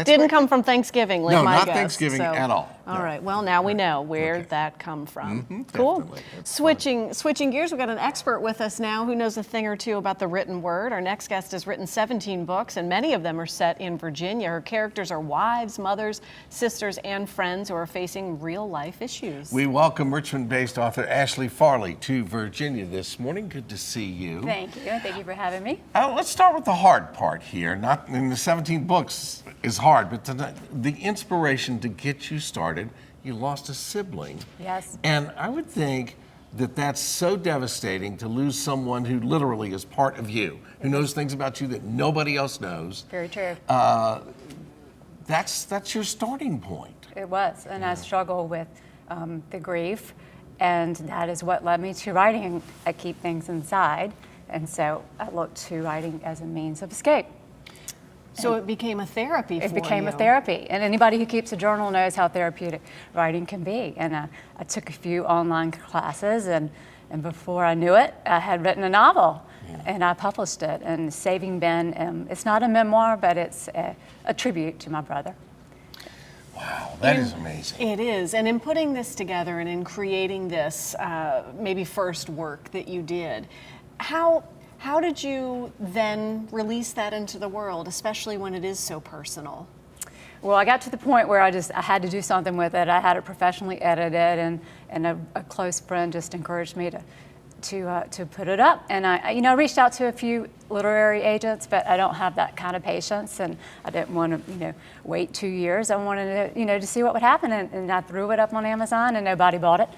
Didn't come from Thanksgiving, like no, my not guess. Thanksgiving at all. All No. right. Well, now we know where that come from. Cool. Definitely. That's Switching gears, we've got an expert with us now who knows a thing or two about the written word. Our next guest has written 17 books, and many of them are set in Virginia. Her characters are wives, mothers, sisters, and friends who are facing real-life issues. We welcome Richmond-based author Ashley Farley to Virginia this morning. Good to see you. Thank you. Thank you for having me. Let's start with the hard part here. Not in the 17 books is hard, but the inspiration to get you started. You lost a sibling. Yes. And I would think that that's so devastating to lose someone who literally is part of you, who knows things about you that nobody else knows. Very true. That's your starting point. It was, and I struggle with the grief, and that is what led me to writing. I keep things inside, and so I looked to writing as a means of escape. So it became a therapy for you. It became a therapy, and anybody who keeps a journal knows how therapeutic writing can be. And I took a few online classes, and before I knew it, I had written a novel, and I published it. And Saving Ben, it's not a memoir, but it's a tribute to my brother. Wow, that is amazing. It is. And in putting this together and in creating this maybe first work that you did, how did you then release that into the world, especially when it is so personal? Well, I got to the point where I had to do something with it. I had it professionally edited, and a close friend just encouraged me to put it up. And I reached out to a few literary agents, but I don't have that kind of patience, and I didn't want to wait 2 years. I wanted to see what would happen, and I threw it up on Amazon, and nobody bought it.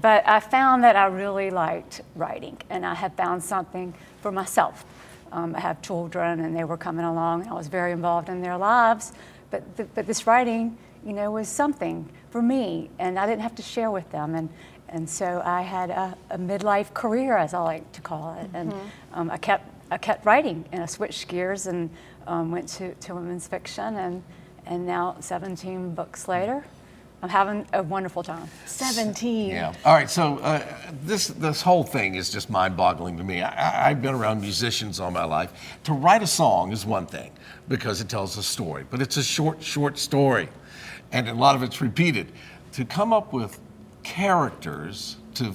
But I found that I really liked writing, and I had found something for myself. I have children, and they were coming along, and I was very involved in their lives. But this writing, was something for me, and I didn't have to share with them. And so I had a midlife career, as I like to call it. And I kept writing, and I switched gears and went to women's fiction, and now 17 books later, I'm having a wonderful time. 17. Yeah. All right. So this whole thing is just mind-boggling to me. I've been around musicians all my life. To write a song is one thing because it tells a story, but it's a short story, and a lot of it's repeated. To come up with characters to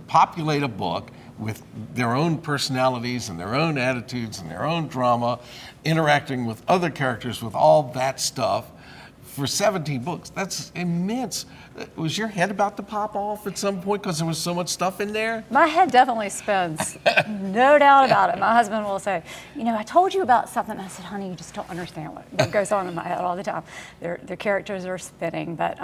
populate a book with their own personalities and their own attitudes and their own drama, interacting with other characters with all that stuff. For 17 books, that's immense. Was your head about to pop off at some point because there was so much stuff in there? My head definitely spins, no doubt about it. My husband will say, I told you about something. I said, honey, you just don't understand what goes on in my head all the time. The characters are spinning, but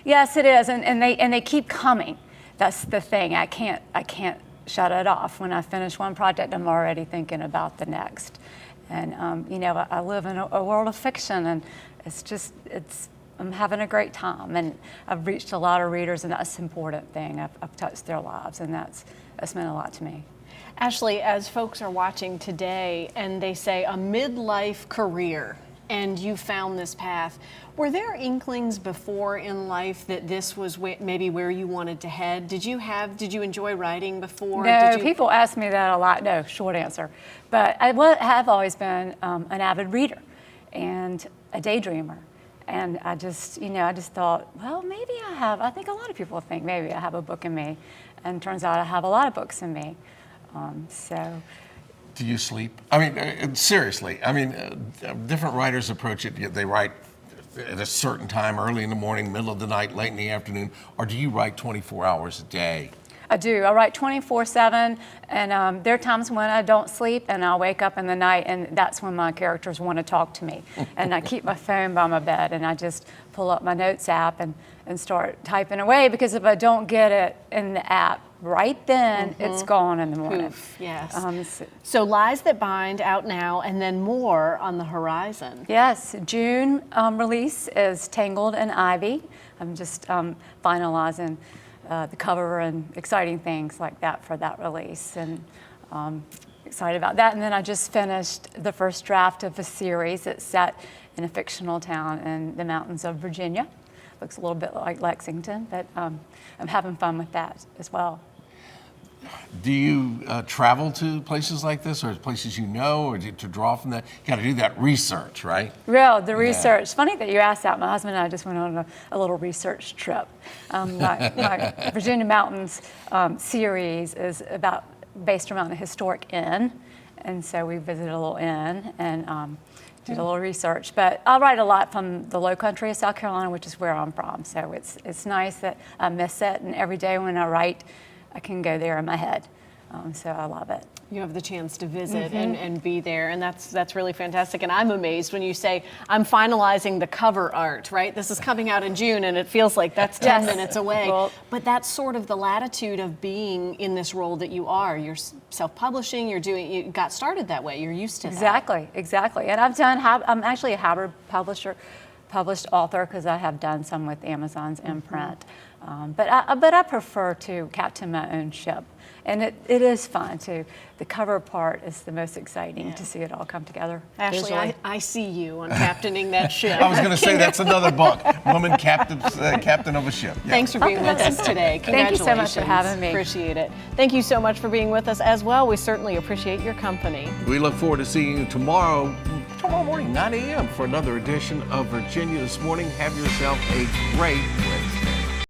yes, it is, and they keep coming. That's the thing. I can't shut it off. When I finish one project, I'm already thinking about the next. And I live in a world of fiction, and I'm having a great time, and I've reached a lot of readers, and that's an important thing. I've touched their lives, and that's meant a lot to me. Ashley, as folks are watching today and they say a midlife career, and you found this path, were there inklings before in life that this was maybe where you wanted to head? Did you enjoy writing before? No, people ask me that a lot. No, short answer. But I have always been an avid reader and a daydreamer. And I just thought, well, maybe I think a lot of people think maybe I have a book in me. And it turns out I have a lot of books in me. Do you sleep? I mean, seriously. I mean, different writers approach it. They write at a certain time, early in the morning, middle of the night, late in the afternoon. Or do you write 24 hours a day? I do. I write 24/7, and there are times when I don't sleep, and I'll wake up in the night, and that's when my characters want to talk to me. And I keep my phone by my bed, and I just pull up my notes app and start typing away, because if I don't get it in the app right then, it's gone in the morning. Oof, yes. So Lies That Bind out now, and then more on the horizon. Yes, June release is Tangled in Ivy. I'm just finalizing the cover and exciting things like that for that release, and excited about that. And then I just finished the first draft of a series that's set in a fictional town in the mountains of Virginia. Looks a little bit like Lexington, but I'm having fun with that as well. Do you travel to places like this, or places you know, or to draw from that? You got to do that research, right? The research. Funny that you asked that. My husband and I just went on a little research trip. My Virginia Mountains series is based around a historic inn, and so we visited a little inn and did a little research. But I write a lot from the low country of South Carolina, which is where I'm from. So it's nice that I miss it, and every day when I write, I can go there in my head. So I love it. You have the chance to visit and be there, and that's really fantastic. And I'm amazed when you say, I'm finalizing the cover art, right? This is coming out in June, and it feels like that's 10 minutes away. Well, but that's sort of the latitude of being in this role that you are. You're self-publishing, you got started that way, you're used to that. Exactly. And I'm actually a Howard published author, because I have done some with Amazon's imprint. But I prefer to captain my own ship. And it is fun too. The cover part is the most exciting to see it all come together. Ashley, I see you on captaining that ship. I was going to say that's another book, Woman Captain of a Ship. Yeah. Thanks for being with us today. Thank you Congratulations. so much for having me. Appreciate it. Thank you so much for being with us as well. We certainly appreciate your company. We look forward to seeing you tomorrow morning, 9 a.m. for another edition of Virginia This Morning. Have yourself a great Wednesday.